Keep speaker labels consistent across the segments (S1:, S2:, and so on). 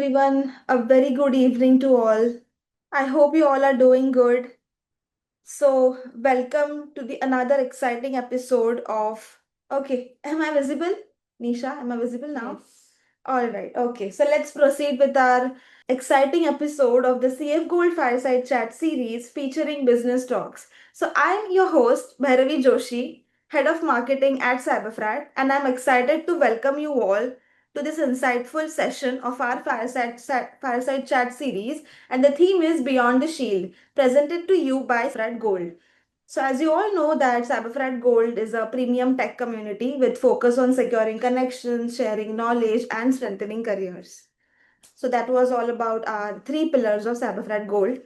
S1: everyone. A very good evening to all. I hope you all are doing good. So, welcome to the another exciting episode of. Okay, am I visible? Nisha, am I visible now? Yes. All right. Okay. So let's proceed with our exciting episode of the CF Gold Fireside Chat series featuring business talks. So I'm your host, Bhairavi Joshi, Head of Marketing at Cyberfrat, and I'm excited to welcome you all to this insightful session of our Fireside Chat series. And the theme is Beyond the Shield, presented to you by Cyberfrat Gold. So as you all know that Cyberfrat Gold is a premium tech community with focus on securing connections, sharing knowledge, and strengthening careers. So that was all about our three pillars of Cyberfrat Gold.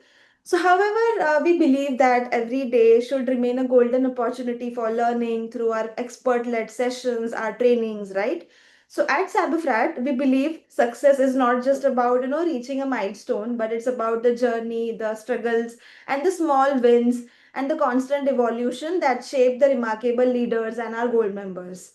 S1: So, however, we believe that every day should remain a golden opportunity for learning through our expert-led sessions, our trainings, right? So at Cyberfrat, we believe success is not just about reaching a milestone, but it's about the journey, the struggles, and the small wins, and the constant evolution that shape the remarkable leaders and our gold members.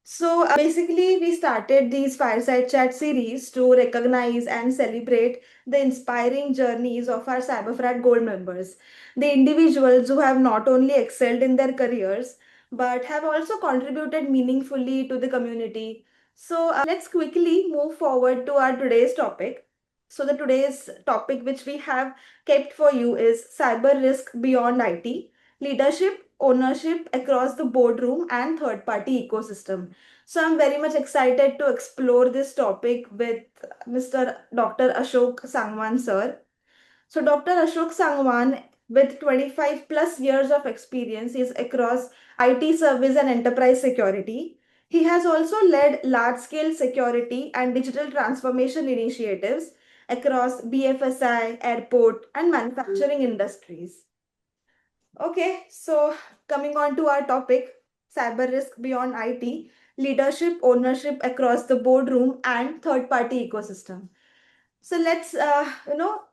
S1: So basically, we started these fireside chat series to recognize and celebrate the inspiring journeys of our Cyberfrat Gold members, the individuals who have not only excelled in their careers but have also contributed meaningfully to the community. So let's quickly move forward to our today's topic. So the today's topic which we have kept for you is cyber risk beyond IT, leadership, ownership across the boardroom and third party ecosystem. So I'm very much excited to explore this topic with Mr. Dr. Ashok Sangwan sir. So Dr. Ashok Sangwan, with 25 plus years of experience, is across IT service and enterprise security. He has also led large-scale security and digital transformation initiatives across BFSI, airport, and manufacturing industries. Okay, so coming on to our topic, cyber risk beyond IT, leadership, ownership across the boardroom and third-party ecosystem. So let's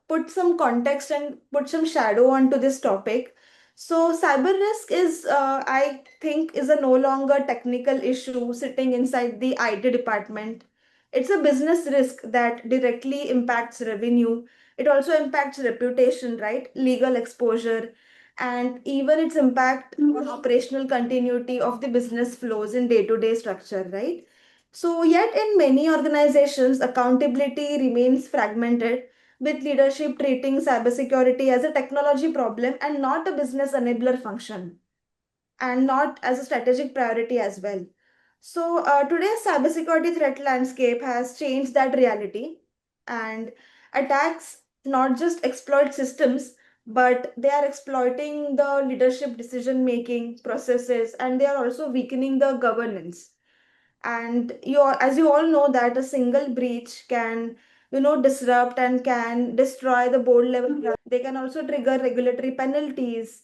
S1: put some context and put some shadow onto this topic. So cyber risk is I think is a no longer technical issue sitting inside the IT department. It's a business risk that directly impacts revenue. It also impacts reputation, right? Legal exposure, and even its impact on operational continuity of the business flows in day-to-day structure, right? So, yet in many organizations, accountability remains fragmented, with leadership treating cybersecurity as a technology problem and not a business enabler function, and not as a strategic priority as well. So, today's cybersecurity threat landscape has changed that reality, and attacks not just exploit systems, but they are exploiting the leadership decision making processes, and they are also weakening the governance. And as you all know that a single breach can disrupt and can destroy the board level. They can also trigger regulatory penalties.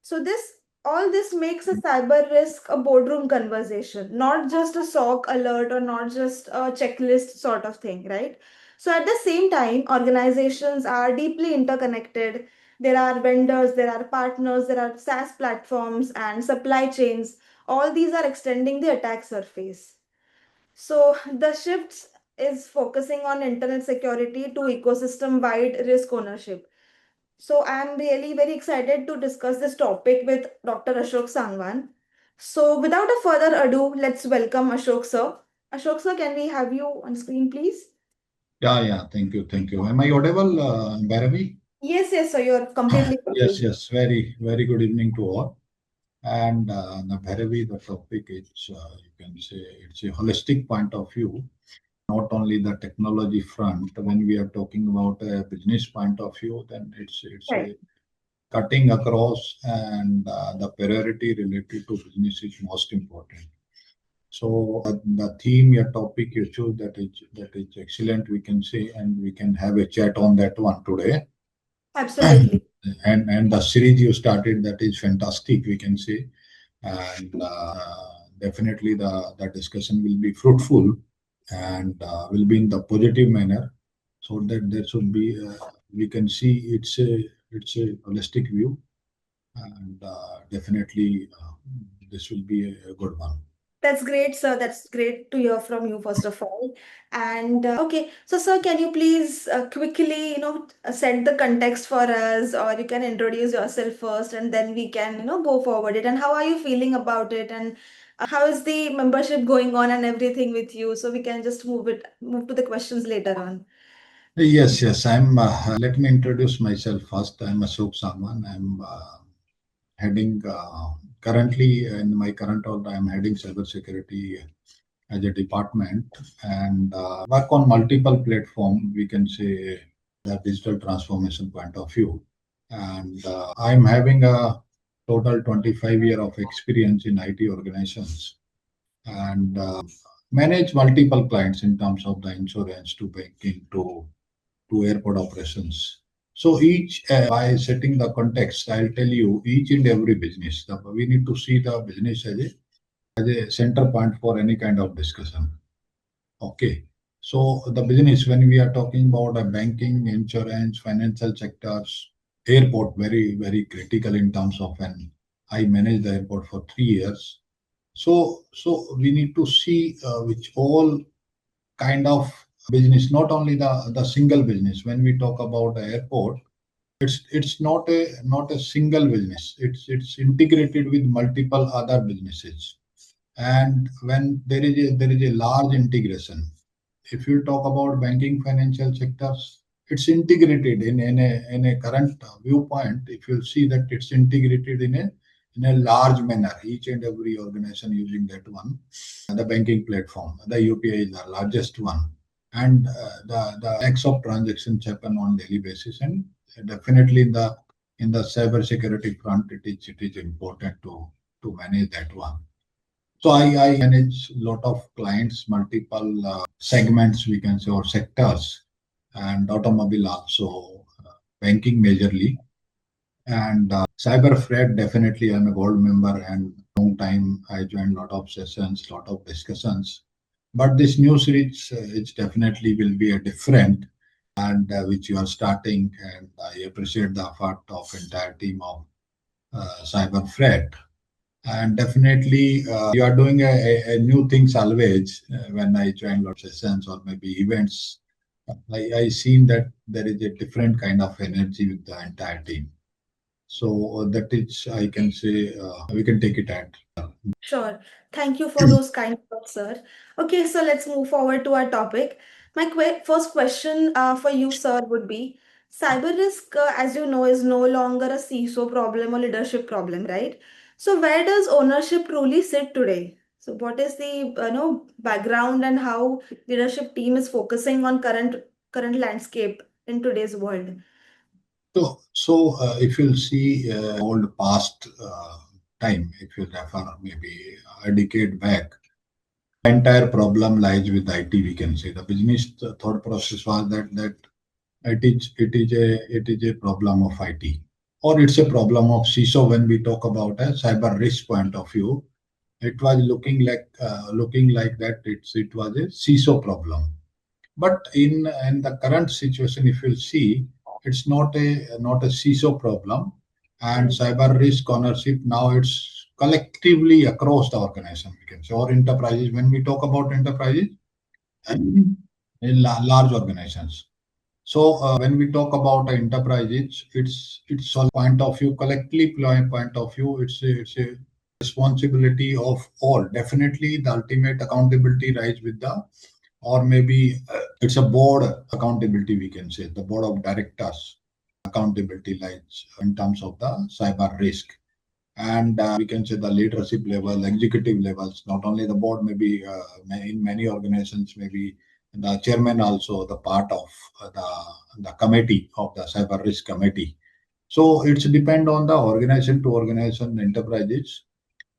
S1: So this makes a cyber risk a boardroom conversation, not just a SOC alert or not just a checklist sort of thing, right? So at the same time, organizations are deeply interconnected. There are vendors, there are partners, there are SaaS platforms and supply chains. All these are extending the attack surface. So the shifts is focusing on internal security to ecosystem-wide risk ownership. So I'm really very excited to discuss this topic with Dr. Ashok Sangwan. So without a further ado, let's welcome Ashok sir. Ashok sir, can we have you on screen, please?
S2: Yeah. Thank you. Thank you. Am I audible, Bhairavi?
S1: Yes, sir, you're completely
S2: Yes,
S1: audible.
S2: yes. Very good evening to all. And the Bhairavi, the topic is, you can say, it's a holistic point of view, not only the technology front. When we are talking about a business point of view, then it's
S1: Right.
S2: a cutting across, and the priority related to business is most important. So the theme, your topic you choose, that is excellent, we can say, and we can have a chat on that one today.
S1: Absolutely.
S2: And the series you started, that is fantastic, we can say, and definitely the discussion will be fruitful and will be in the positive manner, so that there should be we can see it's a holistic view, and definitely this will be a good one.
S1: That's great, sir. That's great to hear from you, first of all. And okay, so sir, can you please quickly, set the context for us, or you can introduce yourself first, and then we can, go forward it. And how are you feeling about it? And how is the membership going on and everything with you? So we can just move to the questions later on.
S2: Yes, yes. Let me introduce myself first. I'm Ashok Sangwan. I'm heading, currently in my current role, I'm heading cybersecurity as a department and work on multiple platforms, we can say, the digital transformation point of view. And I'm having a total 25 year of experience in IT organizations and manage multiple clients in terms of the insurance to banking to airport operations. So each, by setting the context, I'll tell you each and every business. We need to see the business as a center point for any kind of discussion. Okay. So the business, when we are talking about banking, insurance, financial sectors, airport, very, very critical in terms of when I managed the airport for 3 years. So we need to see which all kind of business, not only the single business. When we talk about the airport, it's not a single business. It's integrated with multiple other businesses. And when there is a large integration, if you talk about banking financial sectors, it's integrated in a current viewpoint. If you see that it's integrated in a large manner, each and every organization using that one, the banking platform, the UPI is the largest one, and the lakhs of transactions happen on daily basis. And definitely in the cyber security front, it is important to manage that one. So I manage a lot of clients, multiple segments, we can say, or sectors, and automobile also, banking majorly, and cyber threat. Definitely, I'm a gold member, and long time I joined a lot of sessions, lot of discussions. But this new series, it definitely will be a different, and which you are starting, and I appreciate the effort of entire team of cyber threat. And definitely you are doing a new things always. When I join lot sessions or maybe events, I seen that there is a different kind of energy with the entire team. So that is, I can say, we can take it at.
S1: Sure. Thank you for those kind words, sir. Okay, so let's move forward to our topic. My first question for you, sir, would be cyber risk, as you know, is no longer a CISO problem or leadership problem, right? So where does ownership truly sit today? So what is the background and how leadership team is focusing on current landscape in today's world?
S2: So if you'll see old past time, if you refer maybe a decade back, entire problem lies with IT. We can say the business thought process was that it is a problem of IT, or it's a problem of CISO. When we talk about a cyber risk point of view, it was looking like that it was a CISO problem. But in the current situation, if you see, it's not a CISO problem, and
S1: Right.
S2: cyber risk ownership now it's collectively across the organization. We can say, or enterprises. When we talk about enterprises, in large organizations. So when we talk about enterprise, it's all point of view, collectively point of view. It's a responsibility of all. Definitely, the ultimate accountability lies with the, or maybe it's a board accountability. We can say the board of directors accountability lies in terms of the cyber risk. And we can say the leadership level, executive levels, not only the board, maybe in many organizations, maybe the chairman also the part of the committee of the cyber risk committee. So it's depend on the organization to organization, enterprises,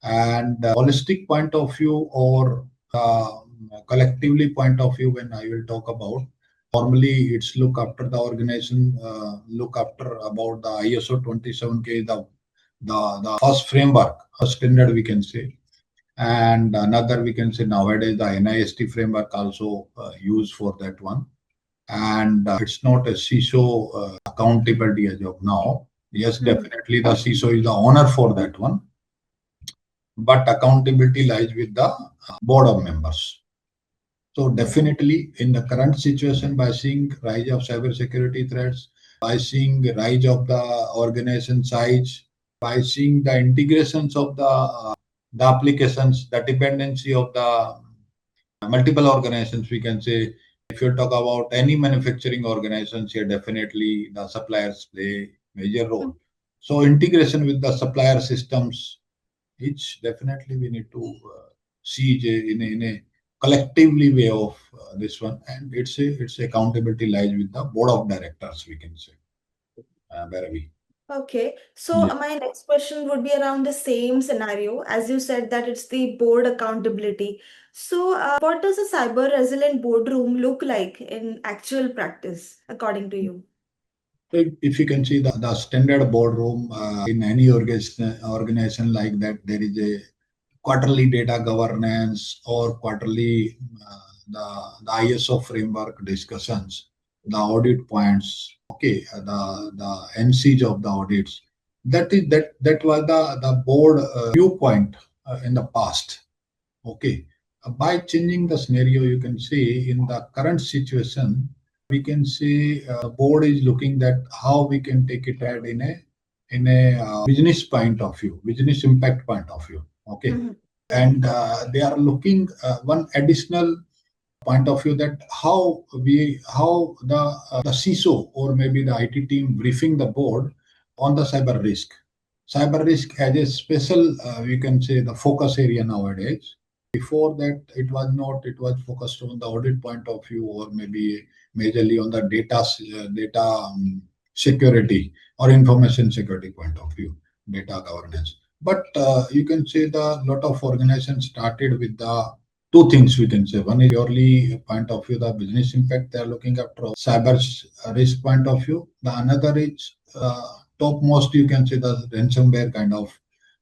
S2: and holistic point of view, or collectively point of view. When I will talk about, normally it's look after the organization, look after about the ISO 27K, the first framework, a standard, we can say. And another, we can say, nowadays the NIST framework also used for that one. And it's not a CISO accountability as of now. Yes,
S1: Hmm.
S2: definitely the CISO is the owner for that one. but accountability lies with the board of members. So definitely in the current situation, by seeing rise of cybersecurity threats, by seeing the rise of the organization size, by seeing the integrations of the applications, the dependency of the multiple organizations, we can say, if you talk about any manufacturing organizations here, definitely the suppliers play major role. So integration with the supplier systems, which definitely we need to see in a collectively way of this one, and it's accountability lies with the board of directors, we can say, Bhairavi.
S1: Okay, so
S2: Yeah.
S1: my next question would be around the same scenario. As you said that it's the board accountability. So, what does a cyber resilient boardroom look like in actual practice, according to you?
S2: So if you can see the standard boardroom in any organization like that, there is a quarterly data governance or quarterly the ISO framework discussions, the audit points, okay, the NCs of the audits. That was the board viewpoint in the past. Okay. By changing the scenario, you can see in the current situation, we can see board is looking at how we can take it ahead in a business point of view, business impact point of view. Okay,
S1: Mhm.
S2: and they are looking one additional point of view, that how the CISO or maybe the IT team briefing the board on the cyber risk. Cyber risk as a special, we can say, the focus area nowadays. Before that, it was not. It was focused on the audit point of view, or maybe majorly on the data security or information security point of view, data governance. But you can say the lot of organizations started with the two things, we can say. One is purely point of view, the business impact they are looking after, cyber risk point of view. The another is topmost, you can say, the ransomware kind of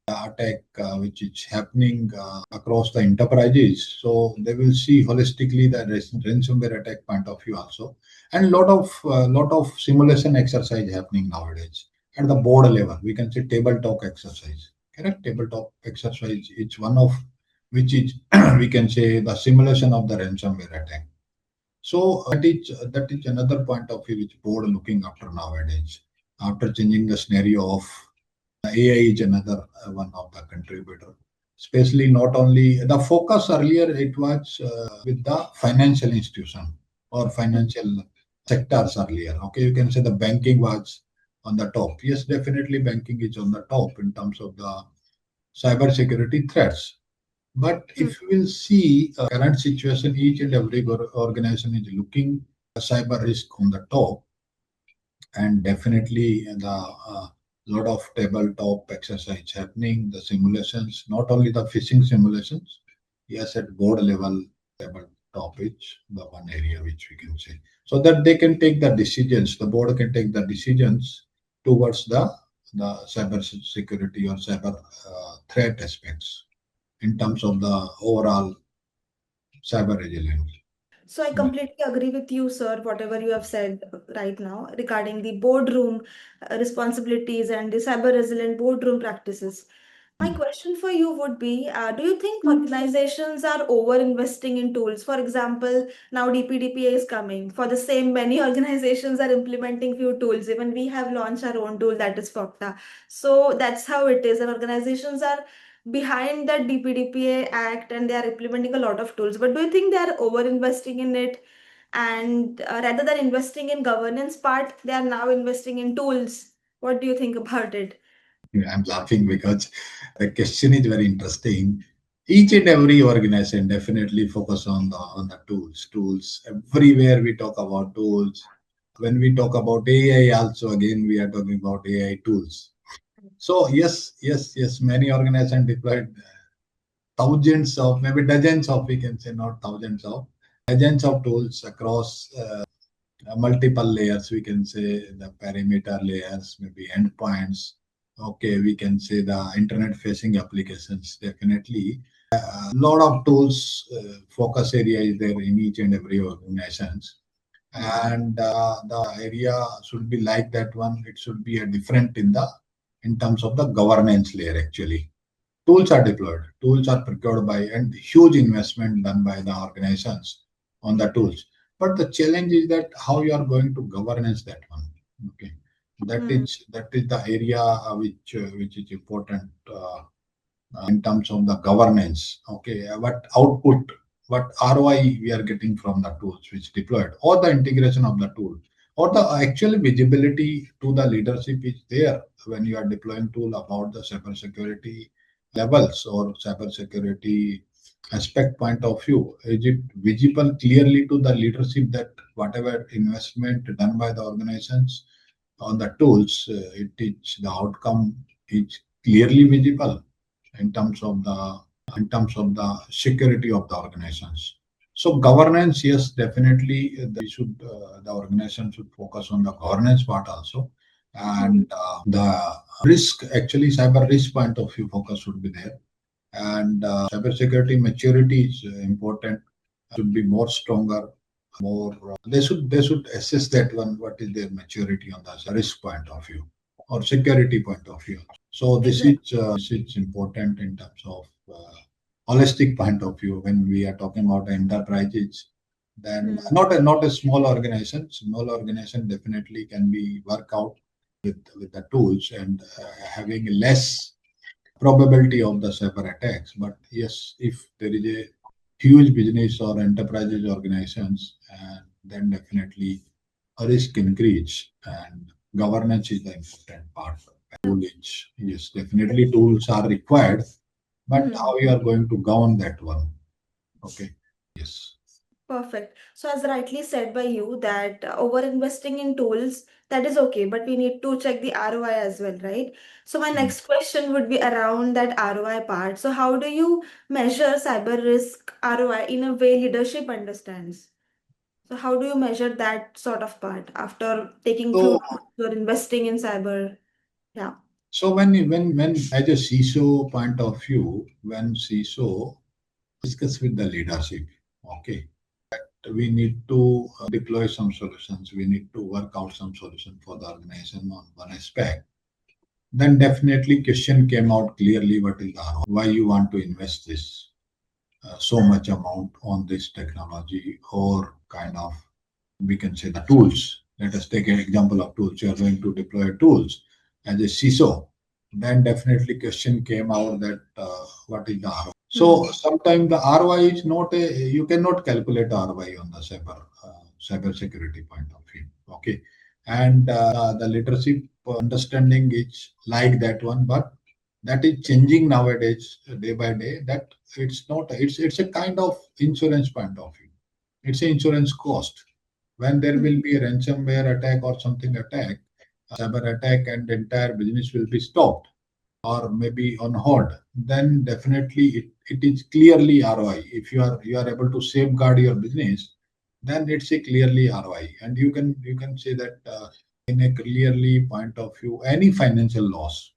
S2: attack which is happening across the enterprises. So they will see holistically the ransomware attack point of view also, and lot of simulation exercise happening nowadays at the board level. We can say tabletop exercise. Correct, tabletop exercise. It's one of which is we can say the simulation of the ransomware attack. So that is another point of view which board looking after nowadays. After changing the scenario of AI is another one of the contributor. Especially not only the focus earlier, it was with the financial institution or financial sectors earlier. Okay, you can say the banking was on the top. Yes, definitely banking is on the top in terms of the cyber security threats. But if you will see current situation, each and every organization is looking cyber risk on the top, and definitely the lot of tabletop exercise happening, the simulations, not only the phishing simulations, yes, at board level, tabletop is the one area which we can say, so that they can take the decisions. The board can take the decisions towards the cyber security or cyber threat aspects in terms of the overall cyber resilience.
S1: So I completely agree with you, sir, whatever you have said right now regarding the boardroom responsibilities and the cyber resilient boardroom practices. My question for you would be, do you think organizations are over investing in tools? For example, now DPDPA is coming. For the same, many organizations are implementing few tools. Even we have launched our own tool, that is FOCTA. So that's how it is. And organizations are behind that DPDPA Act and they are implementing a lot of tools. But do you think they are over investing in it? And rather than investing in governance part, they are now investing in tools. What do you think about it?
S2: I'm laughing because the question is very interesting. Each and every organization definitely focus on the tools. Tools everywhere we talk about tools. When we talk about AI, also again we are talking about AI tools. So yes, yes, yes. Many organizations deployed thousands of, maybe dozens of, we can say, not thousands of, dozens of tools across multiple layers. We can say the perimeter layers, maybe endpoints. Okay, we can say the internet facing applications. Definitely a lot of tools, focus area is there in each and every organizations, and the area should be like that one. It should be a different in terms of the governance layer actually. tools are deployed, tools are procured by, and huge investment done by the organizations on the tools. But the challenge is that how you are going to governance that one. Okay,
S1: Hmm.
S2: that is the area which is important in terms of the governance. Okay, what output, what ROI we are getting from the tools which deployed, or the integration of the tool, or the actual visibility to the leadership is there when you are deploying tool about the cybersecurity levels or cybersecurity aspect point of view. Is it visible clearly to the leadership that whatever investment done by the organizations on the tools, it is the outcome is clearly visible in terms of the security of the organizations. So governance, yes, definitely, the organization should focus on the governance part also,
S1: Hmm.
S2: and the risk, actually cyber risk point of view focus should be there, and cyber security maturity is important, should be more stronger, more. They should assess that one. What is their maturity on the risk point of view or security point of view? So
S1: Exactly.
S2: this is important in terms of holistic point of view when we are talking about enterprises. Then
S1: Hmm.
S2: not a small organization. Small organization definitely can be work out with the tools and having less probability of the cyber attacks. But yes, if there is a huge business or enterprises organizations, and then definitely a risk increase, and governance is the important part. Tool is, yes, definitely tools are required, but
S1: Hmm.
S2: how you are going to govern that one? Okay, yes.
S1: Perfect. So, as rightly said by you, that over investing in tools, that is okay, but we need to check the ROI as well, right? So, my
S2: Mm.
S1: next question would be around that ROI part. So, how do you measure cyber risk ROI in a way leadership understands? So, how do you measure that sort of part after taking few
S2: So
S1: months or investing in cyber? Yeah.
S2: when as a CISO point of view, when CISO discuss with the leadership, okay, we need to deploy some solutions, we need to work out some solution for the organization on one aspect, then definitely question came out clearly what is the ROI, why you want to invest this so much amount on this technology, or kind of, we can say, the tools. Let us take an example of tools. You are going to deploy tools as a CISO, then definitely question came out that what is the ROI. So
S1: Hmm.
S2: sometimes the ROI is not a, you cannot calculate ROI on the cyber security point of view. Okay, and the leadership understanding is like that one, but that is changing nowadays day by day. That it's not, it's a kind of insurance point of view. It's an insurance cost. When there
S1: Hmm.
S2: will be a ransomware attack or something attack, cyber attack, and the entire business will be stopped or maybe on hold, then definitely it is clearly ROI. If you are able to safeguard your business, then it's a clearly ROI, and you can say that in a clearly point of view, any financial loss.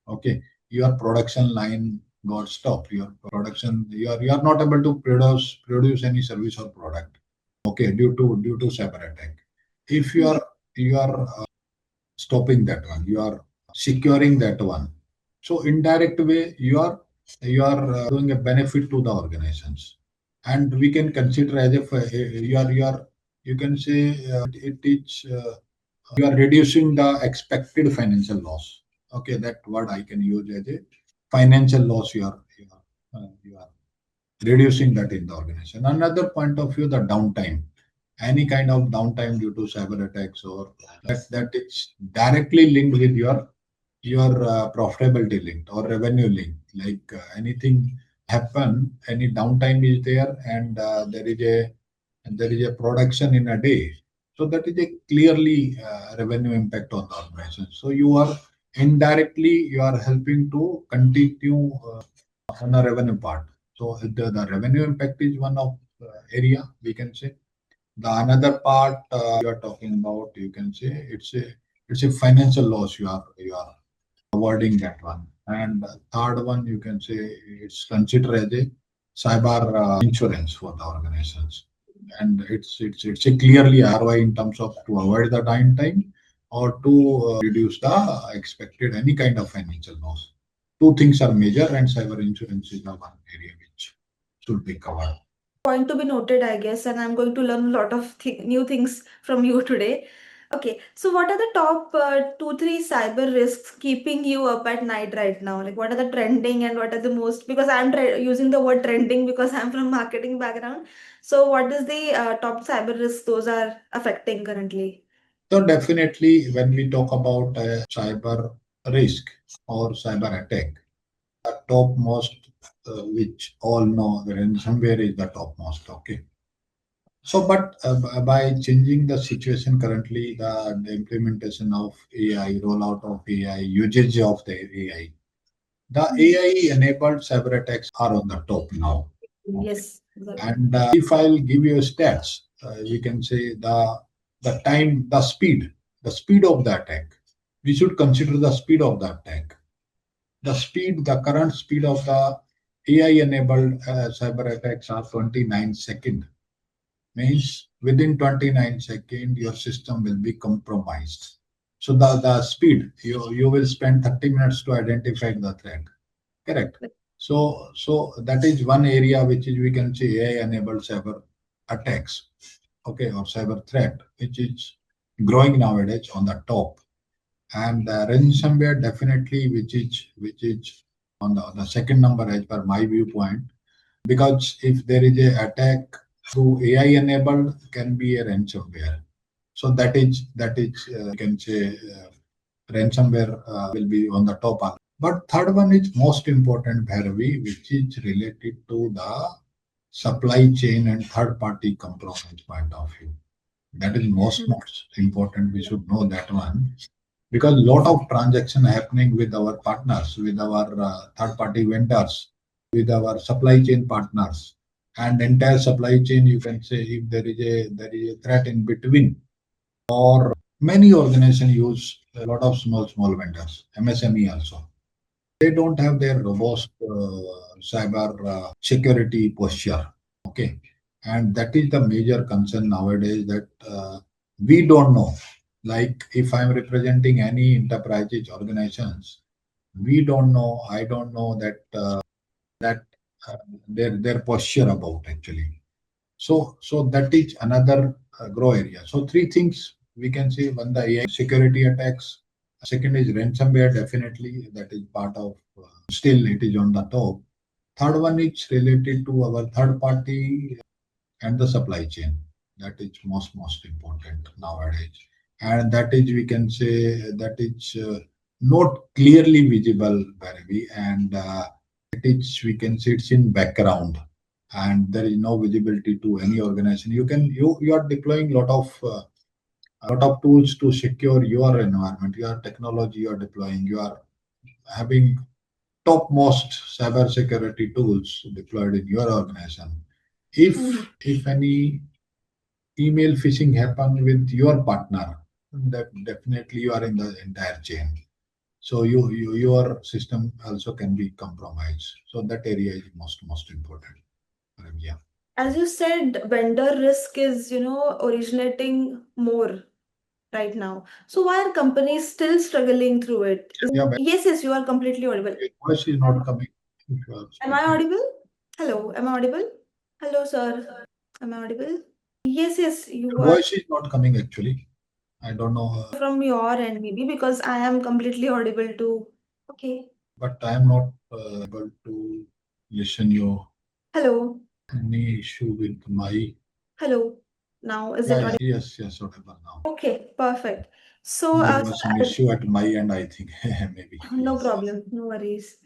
S2: Okay, your production line got stopped. Your production, you are not able to produce any service or product. Okay, due to cyber attack. If
S1: Hmm.
S2: you are stopping that one, you are securing that one, so indirect way you are doing a benefit to the organizations, and we can consider as if you are you can say it is you are reducing the expected financial loss. Okay, that word I can use as a financial loss. You are reducing that in the organization. Another point of view, the downtime, any kind of downtime due to cyber attacks, or that is directly linked with your profitability linked or revenue linked. Like anything happen, any downtime is there, and there is a production in a day. So that is a clearly revenue impact on the organization. So you are helping to continue on the revenue part. So the revenue impact is one of area, we can say. The another part you are talking about, you can say it's a financial loss you are avoiding that one. And third one, you can say it's considered as a cyber insurance for the organizations, and it's a clearly ROI in terms of to avoid the downtime or to reduce the expected any kind of financial loss. two things are major, and cyber insurance is the one area which should be covered.
S1: Point to be noted, I guess, and I'm going to learn a lot of new things from you today. Okay, so what are the top two, three cyber risks keeping you up at night right now? Like, what are the trending and what are the most? Because I'm using the word trending because I'm from marketing background. So, what is the top cyber risks those are affecting currently?
S2: So definitely, when we talk about cyber risk or cyber attack, the topmost, which all know, the ransomware is the topmost. Okay. So, but by changing the situation currently, the implementation of AI, rollout of AI, usage of the AI, the AI enabled cyber attacks are on the top now. Okay.
S1: Yes, exactly.
S2: And if I'll give you stats, we can say the time, the speed of the attack. We should consider the speed of the attack. The speed, the current speed of the AI-enabled cyber attacks are 29 seconds. Means within 29 seconds, your system will be compromised. So the speed, you will spend 30 minutes to identify the threat. Correct. So that is one area which is we can say AI-enabled cyber attacks, okay, or cyber threat, which is growing nowadays on the top. And ransomware definitely, which is on the second number as per my viewpoint, because if there is a attack through AI enabled, can be a ransomware. So that is you can say ransomware will be on the top. But third one is most important, Bhairavi, which is related to the supply chain and third party compliance point of view. That is most important. We should know that one because lot of transaction happening with our partners, with our third party vendors, with our supply chain partners, and entire supply chain. You can say if there is a threat in between, or many organizations use a lot of small vendors, MSME also. They don't have their robust cyber security posture. Okay, and that is the major concern nowadays that we don't know. Like if I'm representing any enterprises organizations, we don't know. I don't know that their posture about actually. So that is another grow area. So three things we can say: one, the AI security attacks. Second is ransomware. Definitely, that is part of. Still, it is on the top. Third one is related to our third party and the supply chain. That is most important nowadays, and that is we can say that is not clearly visible, Bhairavi, and it is we can say it's in background, and there is no visibility to any organization. You are deploying lot of tools to secure your environment, your technology you are deploying. You are having topmost cyber security tools deployed in your organization. If any email phishing happen with your partner, that definitely you are in the entire chain. So your system also can be compromised. So that area is most important. Yeah.
S1: As you said, vendor risk is, originating more right now. So why are companies still struggling through it?
S2: Yeah, but
S1: Yes, yes, you are completely audible.
S2: your voice is not coming if you are
S1: Am I
S2: speaking.
S1: audible? Hello, am I audible? Hello, sir. Am I audible? Yes, yes, you
S2: Your
S1: are
S2: voice is not coming actually. I don't know,
S1: from your end, maybe because I am completely audible too. Okay.
S2: but I am not able to listen you.
S1: Hello.
S2: Any issue with my?
S1: Hello. Now, is
S2: Yeah,
S1: it
S2: yeah,
S1: audible?
S2: yes, whatever now.
S1: Okay, perfect. So,
S2: There was some issue at my end, I think. Maybe.
S1: no
S2: Yes.
S1: problem, no worries.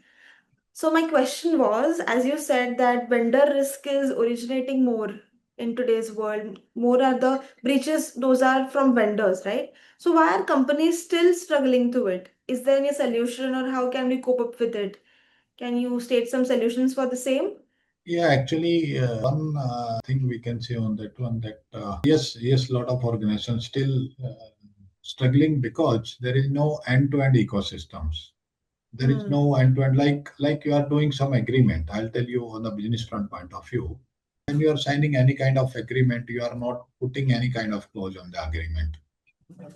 S1: So my question was, as you said that vendor risk is originating more in today's world, more are the breaches, those are from vendors, right? So why are companies still struggling to it? Is there any solution or how can we cope up with it? Can you state some solutions for the same?
S2: Yeah, actually, one thing we can say on that one that yes, lot of organizations still struggling because there is no end-to-end ecosystems. There is
S1: Hmm.
S2: no end-to-end like you are doing some agreement. I'll tell you on the business front point of view. When you are signing any kind of agreement, you are not putting any kind of clause on the agreement.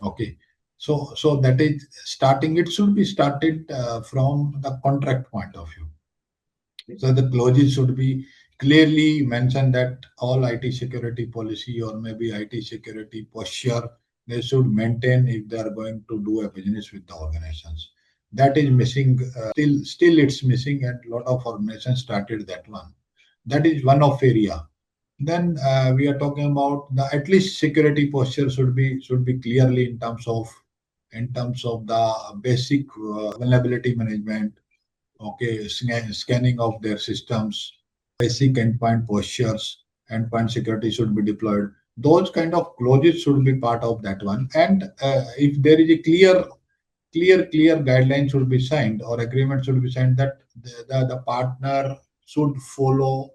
S2: Okay. So that is starting. It should be started from the contract point of view. So the clauses should be clearly mentioned that all IT security policy or maybe IT security posture they should maintain if they are going to do a business with the organizations. That is missing. Still it's missing, and a lot of organizations started that one. That is one of area. Then we are talking about the at least security posture should be clearly in terms of the basic vulnerability management. Okay, scanning of their systems, basic endpoint postures, endpoint security should be deployed. Those kind of clauses should be part of that one. And if there is a clear guideline should be signed or agreement should be signed that the partner should follow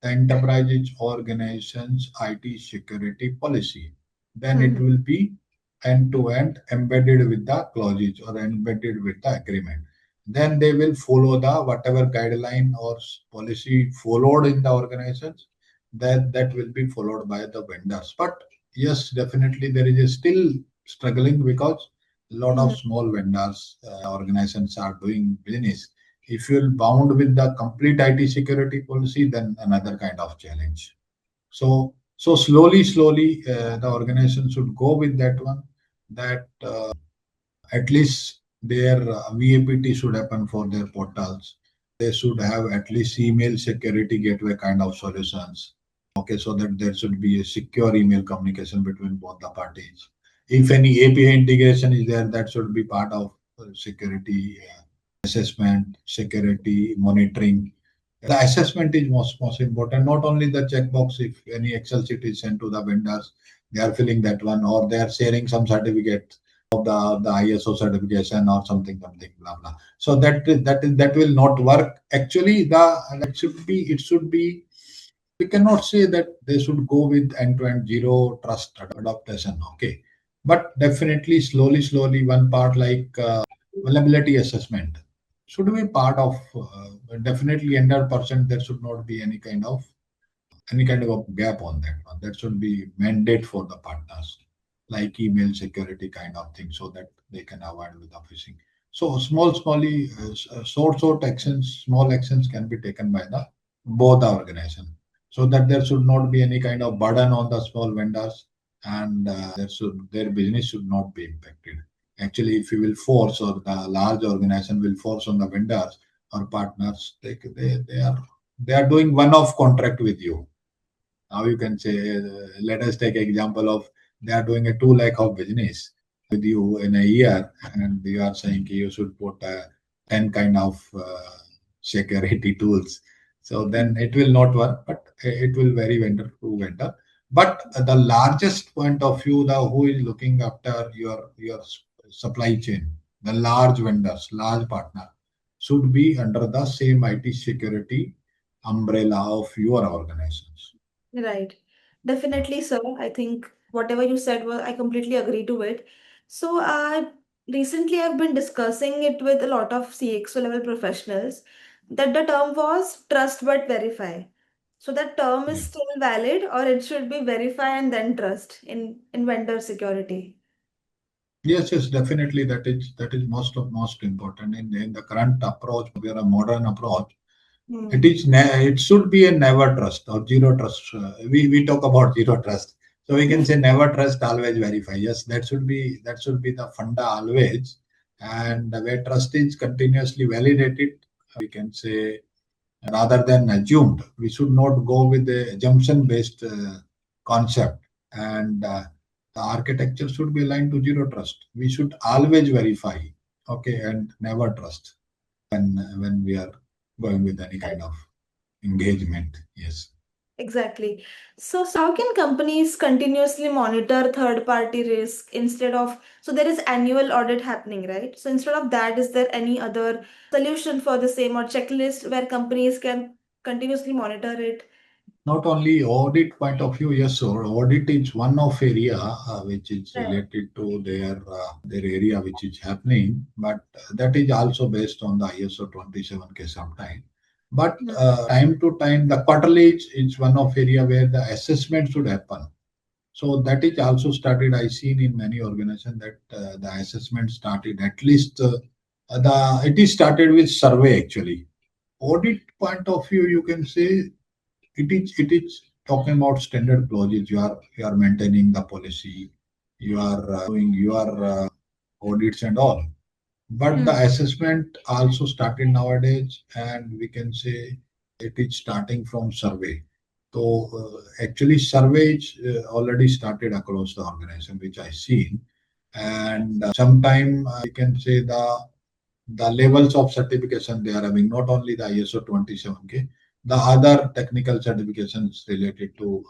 S2: the enterprise organization's IT security policy. Then it
S1: Hmm.
S2: will be end to end embedded with the clauses or embedded with the agreement. Then they will follow the whatever guideline or policy followed in the organizations. That will be followed by the vendors. But yes, definitely there is a still struggling because a lot
S1: Hmm.
S2: of small vendors organizations are doing business. If you're bound with the complete IT security policy, then another kind of challenge. So slowly, the organization should go with that one. That at least their VAPT should happen for their portals. They should have at least email security gateway kind of solutions. Okay, so that there should be a secure email communication between both the parties. If any API integration is there, that should be part of security assessment, security monitoring. The assessment is most important. Not only the checkbox, if any Excel sheet is sent to the vendors, they are filling that one, or they are sharing some certificate of the ISO certification or something blah blah. So that will not work. Actually, the it should be. We cannot say that they should go with end-to-end zero trust adaptation. Okay, but definitely slowly one part like vulnerability assessment should be part of definitely 100%. There should not be any kind of a gap on that one. That should be mandate for the partners, like email security kind of thing, so that they can avoid with the phishing. So short actions, small actions can be taken by the both the organization, so that there should not be any kind of burden on the small vendors, and their business should not be impacted. Actually, if you will force or the large organization will force on the vendors or partners, they are doing one-off contract with you. Now you can say, let us take example of they are doing a 2 lakh of business with you in a year, and you are saying you should put 10 kind of security tools. So then it will not work, but it will vary vendor to vendor. But the largest point of view, the who is looking after your supply chain, the large vendors, large partner, should be under the same IT security umbrella of your organizations.
S1: Right. Definitely, sir. I think whatever you said was I completely agree to it. So, recently I've been discussing it with a lot of CXO level professionals that the term was trust but verify. So that term is
S2: Yeah.
S1: still valid, or it should be verify and then trust in vendor security.
S2: Yes, definitely. That is most important in the current approach. We are a modern approach.
S1: Hmm.
S2: It should be a never trust or zero trust. We talk about zero trust, so we can say never trust, always verify. Yes, that should be the funda always, and where trust is continuously validated, we can say rather than assumed. We should not go with the assumption based concept, and the architecture should be aligned to zero trust. We should always verify, okay, and never trust when we are going with any kind of engagement. Yes.
S1: Exactly. So how can companies continuously monitor third-party risk instead of, so there is annual audit happening, right? So instead of that, is there any other solution for the same or checklist where companies can continuously monitor it?
S2: Not only audit point of view, yes, or audit is one of area which is
S1: Right.
S2: related to their area which is happening, but that is also based on the ISO 27K sometime. But
S1: Hmm.
S2: time to time, the quarterly is one of area where the assessment should happen. So that is also started. I seen in many organizations that the assessment started at least the it is started with survey actually. Audit point of view, you can say it is talking about standard clauses. You are maintaining the policy, you are doing your audits and all. But the assessment also started nowadays, and we can say it is starting from survey. So actually, surveys already started across the organization, which I seen, and sometime we can say the levels of certification they are having, not only the ISO 27K, the other technical certifications related to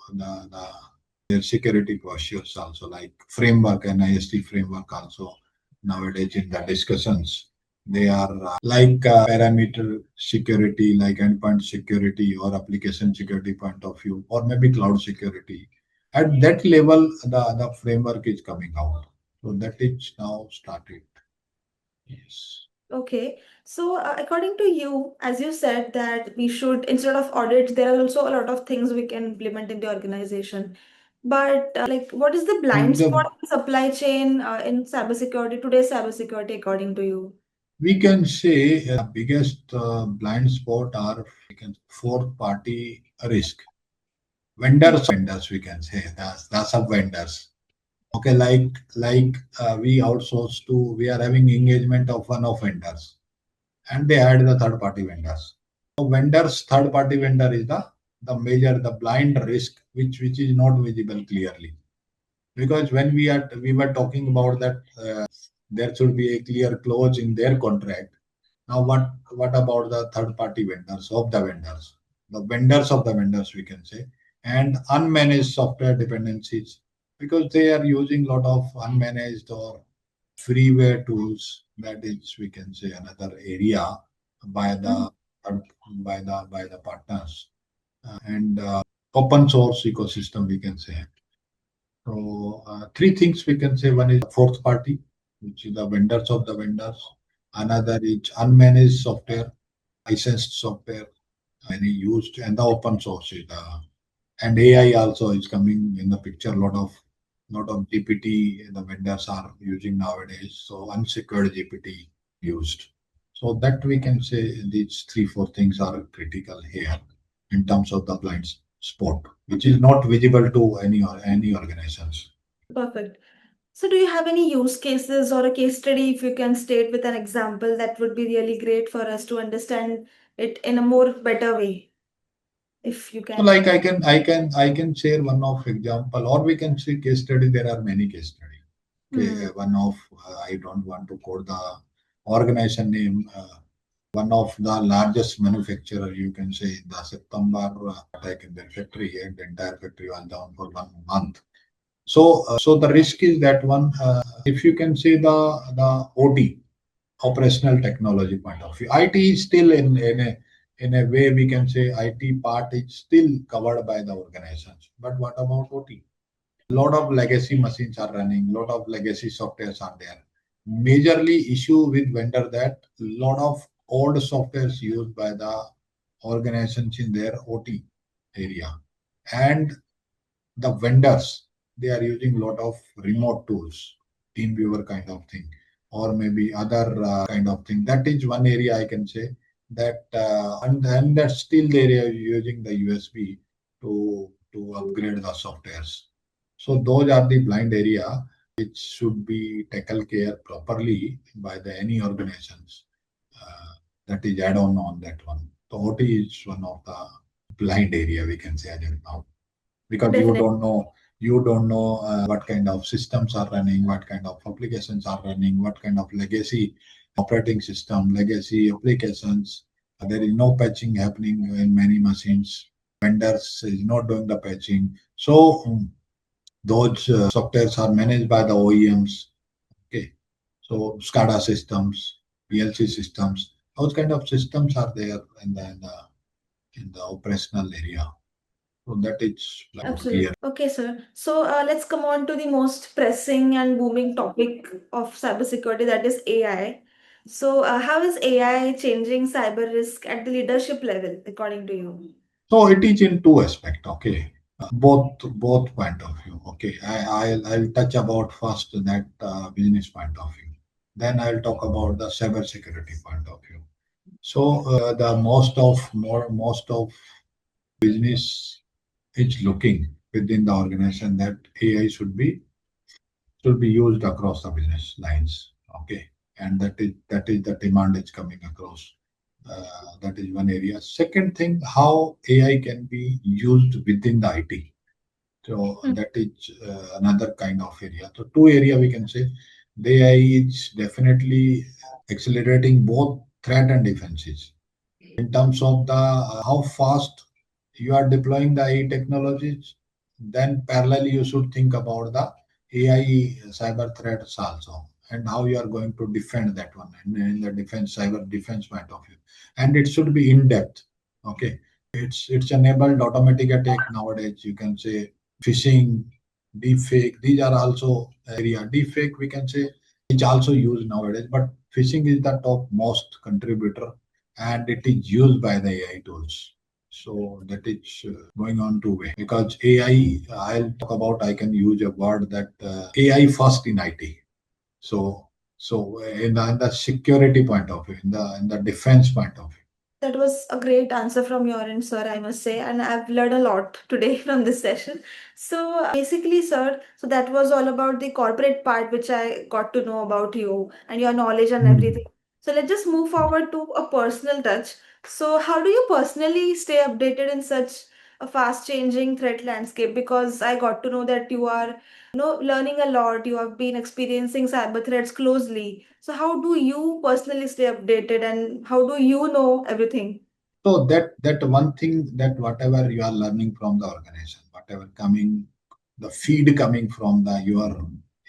S2: their security postures also, like framework and IST framework also nowadays in the discussions. They are like parameter security, like endpoint security or application security point of view, or maybe cloud security. At that level, the framework is coming out. So that is now started. Yes.
S1: Okay, so according to you, as you said that we should, instead of audits, there are also a lot of things we can implement in the organization. But like, what is the blind
S2: The
S1: spot in supply chain in cybersecurity, today's cybersecurity, according to you?
S2: We can say biggest blind spot are we can fourth party risk. Vendors we can say the sub vendors. Okay, like we outsource to we are having engagement of one of vendors, and they add the third party vendors. So vendors third party vendor is the major the blind risk which is not visible clearly, because when we were talking about that there should be a clear clause in their contract. Now, what about the third-party vendors of the vendors, the vendors of the vendors, we can say, and unmanaged software dependencies, because they are using a lot of unmanaged or freeware tools. That is, we can say, another area by the by the partners and open source ecosystem, we can say. So three things we can say. One is fourth party, which is the vendors of the vendors. Another is unmanaged software, licensed software, many used, and the open source is and AI also is coming in the picture. Lot of GPT the vendors are using nowadays. So unsecured GPT used. So that we can say these three four things are critical here in terms of the blind spot, which is not visible to any organizations.
S1: Perfect. So, do you have any use cases or a case study, if you can state with an example, that would be really great for us to understand it in a more better way, if you
S2: So
S1: can.
S2: like I can share one of example, or we can see case study. There are many case study. Okay,
S1: Hmm.
S2: one of I don't want to quote the organization name. One of the largest manufacturer, you can say, in the September attack in their factory, and the entire factory was down for 1 month. So the risk is that one. If you can say the OT, operational technology point of view. IT is still in a way we can say IT part is still covered by the organizations. But what about OT? A lot of legacy machines are running, lot of legacy softwares are there. Majorly issue with vendor that lot of old softwares used by the organizations in their OT area. And the vendors they are using a lot of remote tools, TeamViewer kind of thing, or maybe other kind of thing. That is one area I can say that and that's still they are using the USB to upgrade the softwares. So those are the blind area which should be taken care properly by the any organizations. uh, that is add on that one. So OT is one of the blind area we can say as of now, because
S1: Definitely.
S2: you don't know what kind of systems are running, what kind of applications are running, what kind of legacy operating system, legacy applications. There is no patching happening in many machines. Vendors is not doing the patching. So those softwares are managed by the OEMs. Okay, so SCADA systems, PLC systems, those kind of systems are there in the operational area. So that is about
S1: Absolutely.
S2: clear.
S1: Okay, sir. So let's come on to the most pressing and booming topic of cybersecurity, that is AI. So, how is AI changing cyber risk at the leadership level, according to you?
S2: So it is in two aspects. Okay. both point of view. Okay, I'll touch about first that business point of view. Then I'll talk about the cyber security point of view. So the most of business is looking within the organization that AI should be used across the business lines. Okay, and that is the demand is coming across. That is one area. Second thing, how AI can be used within the IT. So
S1: Hmm.
S2: that is another kind of area. So two area we can say the AI is definitely accelerating both threat and defenses in terms of the how fast you are deploying the AI technologies. Then parallelly you should think about the AI cyber threats also and how you are going to defend that one and in the defense cyber defense point of view. And it should be in depth. Okay, it's enabled automatic attack nowadays. You can say phishing, deepfake. These are also area. Deepfake we can say is also used nowadays, but phishing is the top most contributor and it is used by the AI tools. So that is going on two way because AI. I'll talk about. I can use a word that AI first in IT. So in the security point of view, in the defense point of view.
S1: That was a great answer from your end, sir, I must say, and I've learned a lot today from this session. So, basically, sir, so that was all about the corporate part, which I got to know about you and your knowledge and everything.
S2: Hmm.
S1: So, let's just move forward to a personal touch. So, how do you personally stay updated in such a fast changing threat landscape? Because I got to know that you are, learning a lot, you have been experiencing cyber threats closely. So, how do you personally stay updated and how do you know everything?
S2: So that one thing that whatever you are learning from the organization, whatever coming, the feed coming from the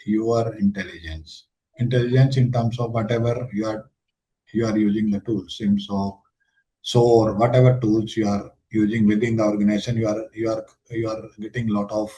S2: your intelligence in terms of whatever you are using the tools. So or whatever tools you are using within the organization, you are getting lot of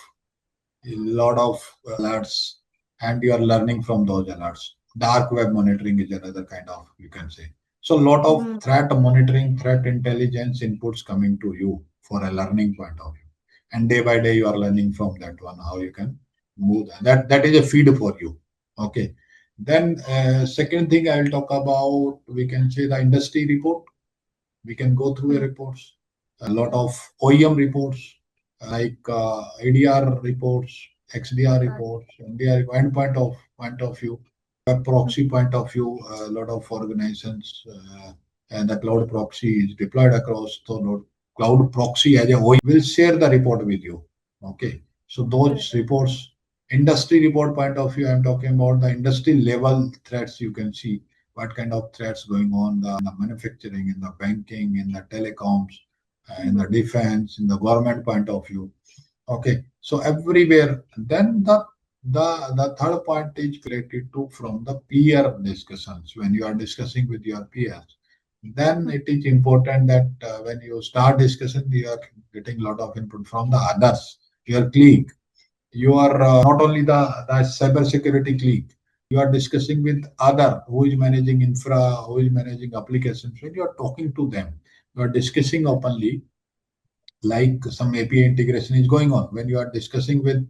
S2: alerts and you are learning from those alerts. Dark web monitoring is another kind of you can say. So lot of
S1: Hmm.
S2: threat monitoring, threat intelligence inputs coming to you for a learning point of view. And day by day you are learning from that one how you can move that is a feed for you. Okay. Then second thing I will talk about we can say the industry report. We can go through the
S1: Hmm.
S2: reports, a lot of OEM reports like ADR reports, XDR
S1: Right.
S2: reports, NDR point of view, web
S1: Hmm.
S2: proxy point of view. A lot of organizations and the cloud proxy is deployed across the cloud proxy as a OEM will share the report with you. Okay, so those
S1: Correct.
S2: reports, industry report point of view, I'm talking about the industry level threats you can see what kind of threats going on in the manufacturing, in the banking, in the telecoms, in the
S1: Hmm.
S2: defense, in the government point of view. Okay, so everywhere. Then the third point is related to from the peer discussions when you are discussing with your peers. Then
S1: Hmm.
S2: it is important that when you start discussion, you are getting a lot of input from the others, your colleague. You are not only the cyber security colleague, you are discussing with other who is managing infra, who is managing applications. When you are talking to them, you are discussing openly, like some API integration is going on. When you are discussing with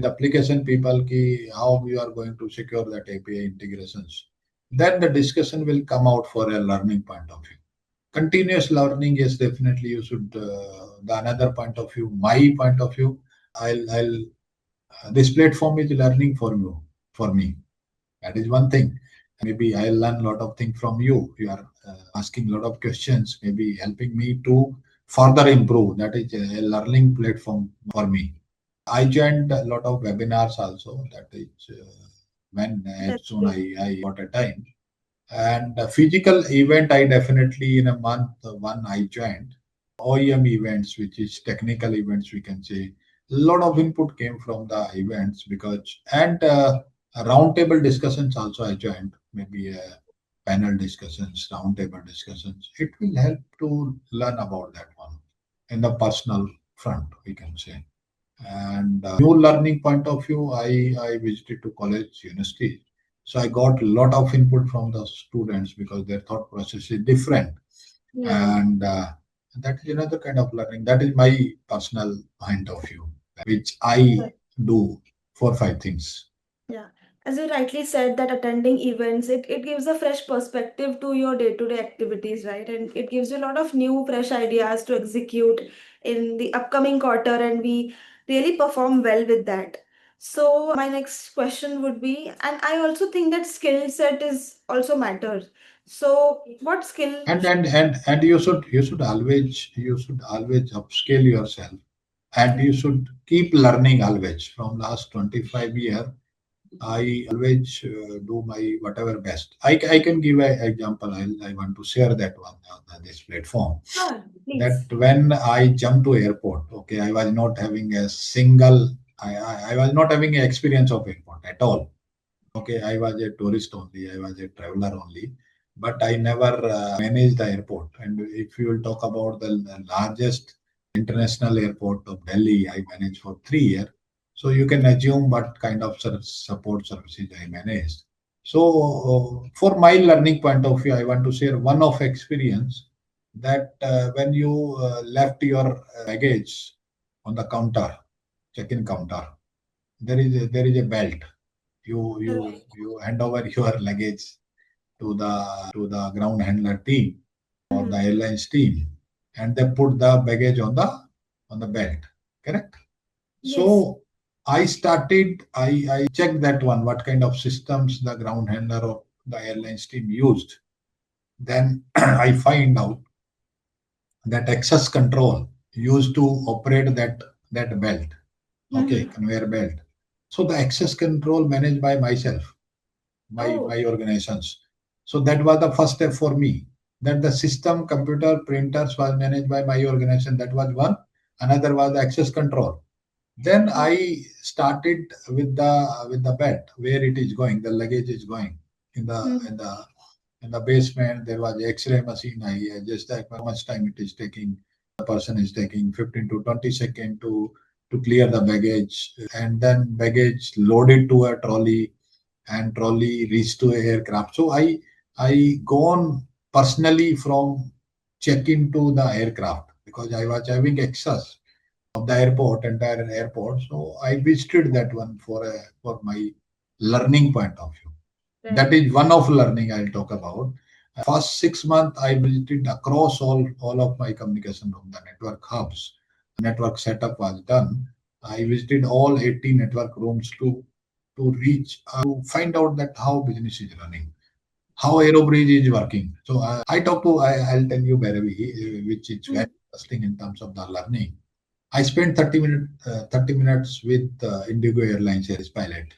S2: application people, how you are going to secure that API integrations, then the discussion will come out for a learning point of view. Continuous learning is definitely you should. The another point of view, my point of view, I'll this platform is learning for you, for me. That is one thing. Maybe I'll learn a lot of things from you. You are asking a lot of questions, maybe helping me to further improve. That is a learning platform for me. I joined a lot of webinars also. That is when as
S1: That's
S2: soon
S1: great.
S2: I got a time. And a physical event, I definitely in a month, one I joined. OEM events, which is technical events, we can say. A lot of input came from the events because, and roundtable discussions also I joined, maybe panel discussions, roundtable discussions. It will help to learn about that one in the personal front, we can say. And new learning point of view, I visited to college, university. So I got a lot of input from the students because their thought process is different.
S1: Yeah.
S2: And That is another kind of learning. That is my personal point of view, which I do 4 5 things.
S1: Yeah, as you rightly said, that attending events, it gives a fresh perspective to your day-to-day activities, right? And it gives you a lot of new, fresh ideas to execute in the upcoming quarter, and we really perform well with that. So, my next question would be, and I also think that skill set is also matters. So, what skill?
S2: And you should always upscale yourself, and you should keep learning always. From last 25 years, I always do my whatever best. I can give an example. I want to share that one on this platform.
S1: Sure,
S2: That
S1: please.
S2: when I jumped to airport, okay, I was not having a single. I was not having an experience of airport at all. Okay, I was a tourist only, I was a traveler only, but I never managed the airport. And if you will talk about the largest international airport of Delhi, I managed for 3 years. So you can assume what kind of support services I managed. So for my learning point of view, I want to share one of experience that when you left your baggage on the counter, check-in counter, there is a belt. You hand over your luggage to the ground handler team or the
S1: Mhm.
S2: airlines team, and they put the baggage on the belt. Correct.
S1: Yes.
S2: So I checked that one, what kind of systems the ground handler or the airlines team used. Then I find out that access control used to operate that belt. Okay,
S1: Mhm.
S2: conveyor belt. So the access control managed by myself,
S1: Oh.
S2: my organizations. So that was the first step for me. That the system, computer, printers was managed by my organization. That was one. Another was the access control. Then I started with the bed, where it is going, the luggage is going in the in
S1: Mhm.
S2: the in the basement. There was X-ray machine. I just like how much time it is taking. The person is taking 15 to 20 seconds to clear the baggage, and then baggage loaded to a trolley, and trolley reached to a aircraft. So I gone personally from check-in to the aircraft because I was having access of the airport, entire airport. So I visited that one for my learning point of view. That
S1: Right.
S2: is one of learning I'll talk about. First 6 months I visited across all of my communication room, the network hubs. Network setup was done. I visited all 80 network rooms to find out that how business is running, how Aerobridge is working. So I'll tell you, Bhairavi, which is very
S1: Mhm.
S2: interesting in terms of the learning. I spent 30 minutes with Indigo Airlines pilot.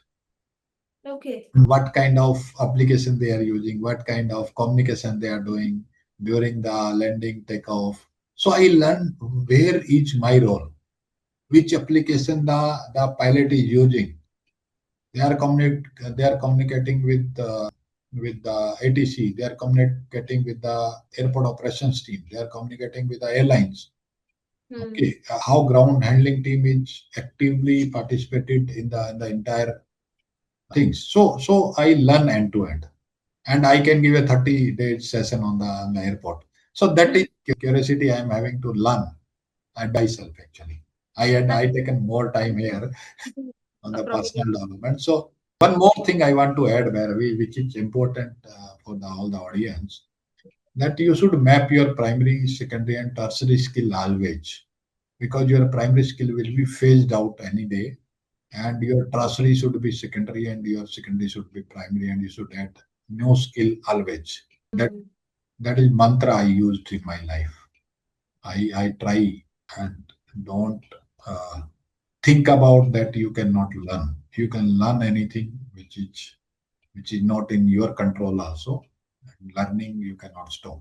S1: Okay.
S2: What kind of application they are using, what kind of communication they are doing during the landing, takeoff. So I learned where is my role, which application the pilot is using. They are communicating with the ATC. They are communicating with the airport operations team. They are communicating with the airlines.
S1: Hmm.
S2: Okay, how ground handling team is actively participated in the entire things. So I learn end to end, and I can give a 30-day session on the airport. So that is curiosity I am having to learn and myself actually. I taken more time here on
S1: No
S2: the
S1: problem.
S2: personal development. So one more thing I want to add, Bhairavi, which is important for all the audience, that you should map your primary, secondary, and tertiary skill always, because your primary skill will be phased out any day, and your tertiary should be secondary, and your secondary should be primary, and you should add new skill always. That
S1: Hmm.
S2: that is mantra I used in my life. I try and don't think about that you cannot learn. You can learn anything which is not in your control also. Learning you cannot stop.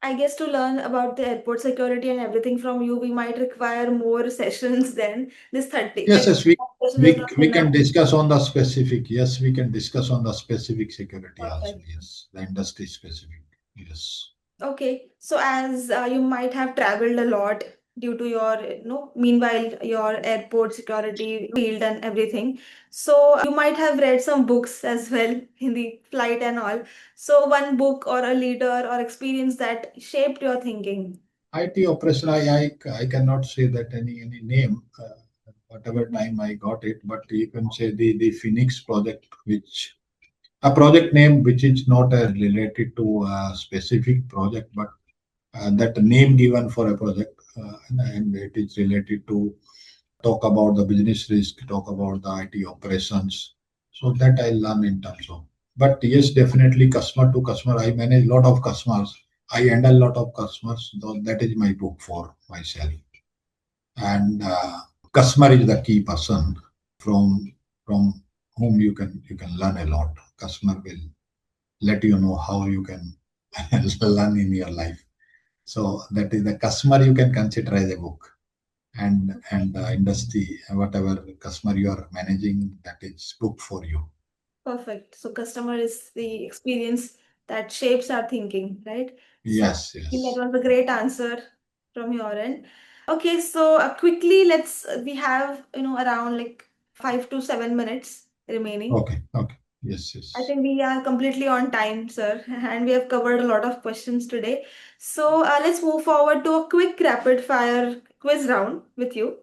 S1: I guess to learn about the airport security and everything from you, we might require more sessions than this 30.
S2: Yes,
S1: Like,
S2: yes, we
S1: session is
S2: we,
S1: not
S2: we
S1: enough.
S2: can discuss on the specific. Yes, we can discuss on the specific security also.
S1: Perfect.
S2: Yes, the industry specific. Yes.
S1: Okay, so as you might have traveled a lot due to your, meanwhile, your airport security field and everything. So you might have read some books as well in the flight and all. So one book or a leader or experience that shaped your thinking.
S2: IT operation, I cannot say that any name, whatever time I got it, but you can say the Phoenix project, which a project name which is not related to a specific project, but that name given for a project, and it is related to talk about the business risk, talk about the IT operations. So that I learn in terms of. But yes, definitely customer to customer. I manage a lot of customers. I handle a lot of customers. Though that is my book for myself. And customer is the key person from from whom you can learn a lot. Customer will let you know how you can learn in your life. So that is the customer you can consider as a book, and the industry, whatever customer you are managing, that is book for you.
S1: Perfect. So customer is the experience that shapes our thinking, right? So
S2: Yes,
S1: I think that
S2: yes.
S1: was a great answer from your end. Okay, so quickly let's we have around like 5 to 7 minutes remaining.
S2: Okay, okay. Yes,
S1: I
S2: yes.
S1: think we are completely on time, sir, and we have covered a lot of questions today. So let's move forward to a quick rapid fire quiz round with you.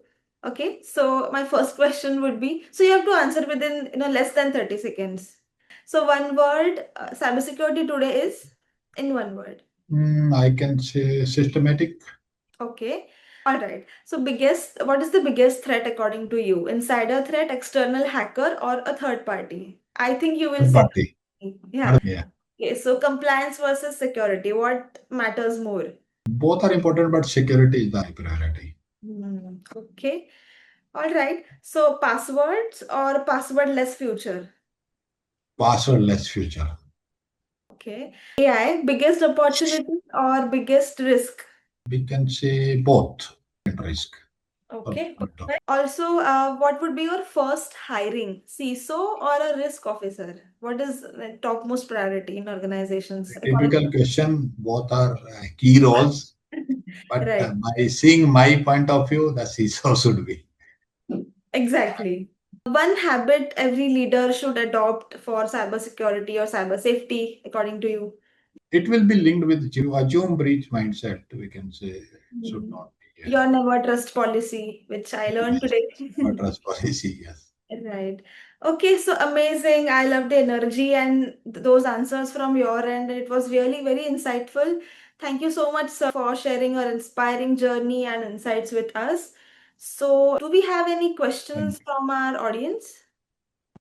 S1: Okay, so my first question would be, so you have to answer within less than 30 seconds. So one word, cybersecurity today is in one word.
S2: I can say systematic.
S1: Okay. All right. So what is the biggest threat according to you? Insider threat, external hacker, or a third party? I think you will
S2: Third
S1: say,
S2: party.
S1: yeah.
S2: Yeah.
S1: Okay, so compliance versus security, what matters more?
S2: Both are important, but security is the high priority.
S1: Okay, all right. So passwords or passwordless future?
S2: Passwordless future.
S1: Okay. AI, biggest opportunity or biggest risk?
S2: We can say both risk.
S1: Okay.
S2: Point of
S1: Also, what would be your first hiring, CISO or a risk officer? What is the topmost priority in organizations according
S2: typical question. Both are key roles, but
S1: Right.
S2: by seeing my point of view, the CISO should be.
S1: Exactly. One habit every leader should adopt for cybersecurity or cyber safety, according to you.
S2: It will be linked with assume breach mindset. We can say should
S1: Hmm.
S2: not be.
S1: Your never trust policy, which I learned
S2: Yes,
S1: today.
S2: but trust policy. Yes.
S1: Right. Okay, so amazing. I love the energy and those answers from your end. It was really very insightful. Thank you so much, sir, for sharing your inspiring journey and insights with us. So, do we have any
S2: Thank
S1: questions
S2: you.
S1: from our audience?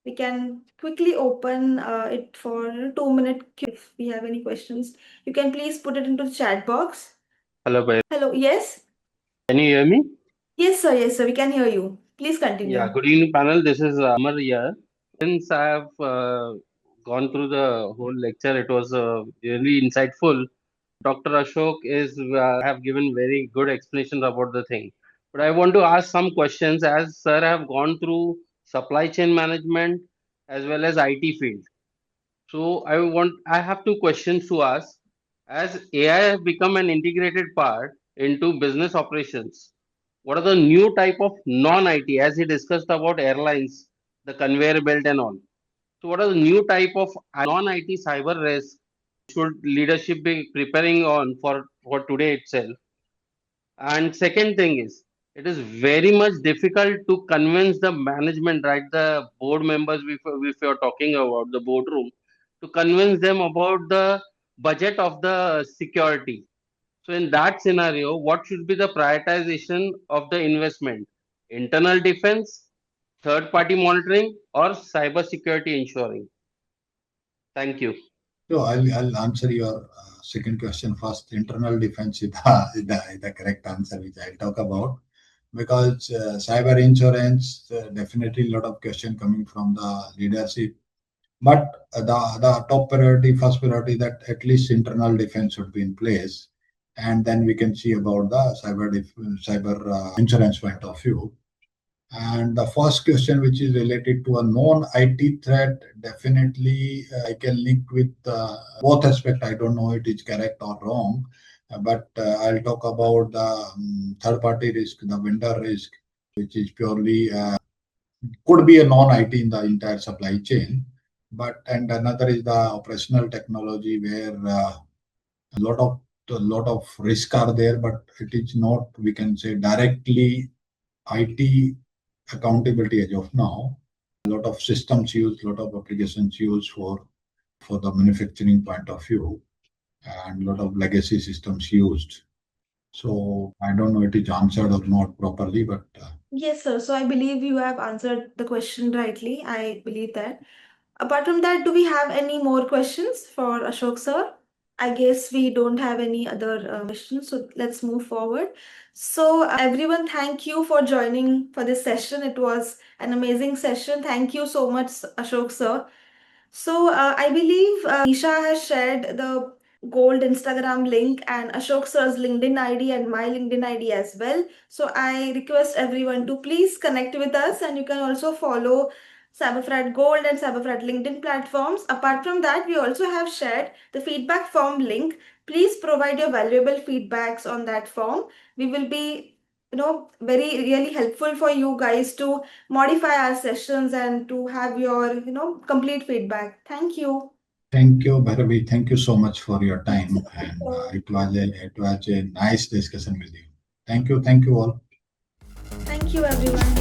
S1: We can quickly open it for a 2 minute Q. If we have any questions, you can please put it into the chat box.
S3: Hello, Bhairavi.
S1: Hello, yes?
S3: Can you hear me?
S1: Yes, sir, we can hear you. Please
S3: Yeah,
S1: continue.
S3: good evening, panel. This is Amar here. Since I have gone through the whole lecture, it was really insightful. Dr. Ashok is have given very good explanations about the thing. But I want to ask some questions as sir have gone through supply chain management as well as IT field. So I have two questions to ask. As AI has become an integrated part into business operations, what are the new type of non-IT, as he discussed about airlines, the conveyor belt and all. So what are the new type of non-IT cyber risk should leadership be preparing on for today itself? And second thing is, it is very much difficult to convince the management, right? The board members, if you're talking about the boardroom, to convince them about the budget of the security. So, in that scenario, what should be the prioritization of the investment? Internal defense, third party monitoring, or cyber security ensuring? Thank you.
S2: So I'll answer your second question first. Internal defense is the correct answer, which I'll talk about, because cyber insurance, definitely a lot of question coming from the leadership. But the top priority, first priority, that at least internal defense should be in place, and then we can see about the cyber insurance point of view. And the first question, which is related to a non-IT threat, definitely I can link with both aspects. I don't know it is correct or wrong, but I'll talk about the third-party risk, the vendor risk, which is purely could be a non-IT in the entire supply chain. But and another is the operational technology, where a lot of a lot of risk are there, but it is not, we can say, directly IT accountability as of now. A lot of systems used, a lot of applications used for the manufacturing point of view, and a lot of legacy systems used. So I don't know it is answered or not properly, but
S1: Yes, sir. So I believe you have answered the question rightly. I believe that. Apart from that, do we have any more questions for Ashok sir? I guess we don't have any other questions, so let's move forward. So, everyone, thank you for joining for this session. It was an amazing session. Thank you so much, Ashok sir. So, I believe Nisha has shared the gold Instagram link and Ashok sir's LinkedIn ID and my LinkedIn ID as well. So, I request everyone to please connect with us, and you can also follow Cyberfrat Gold and Cyberfrat LinkedIn platforms. Apart from that, we also have shared the feedback form link. Please provide your valuable feedbacks on that form. We will be, very really helpful for you guys to modify our sessions and to have your, complete feedback. Thank you.
S2: thank you, Bhairavi. Thank you so much for your
S1: Thank
S2: time,
S1: you.
S2: and it was a nice discussion with you. Thank you all.
S1: Thank you, everyone.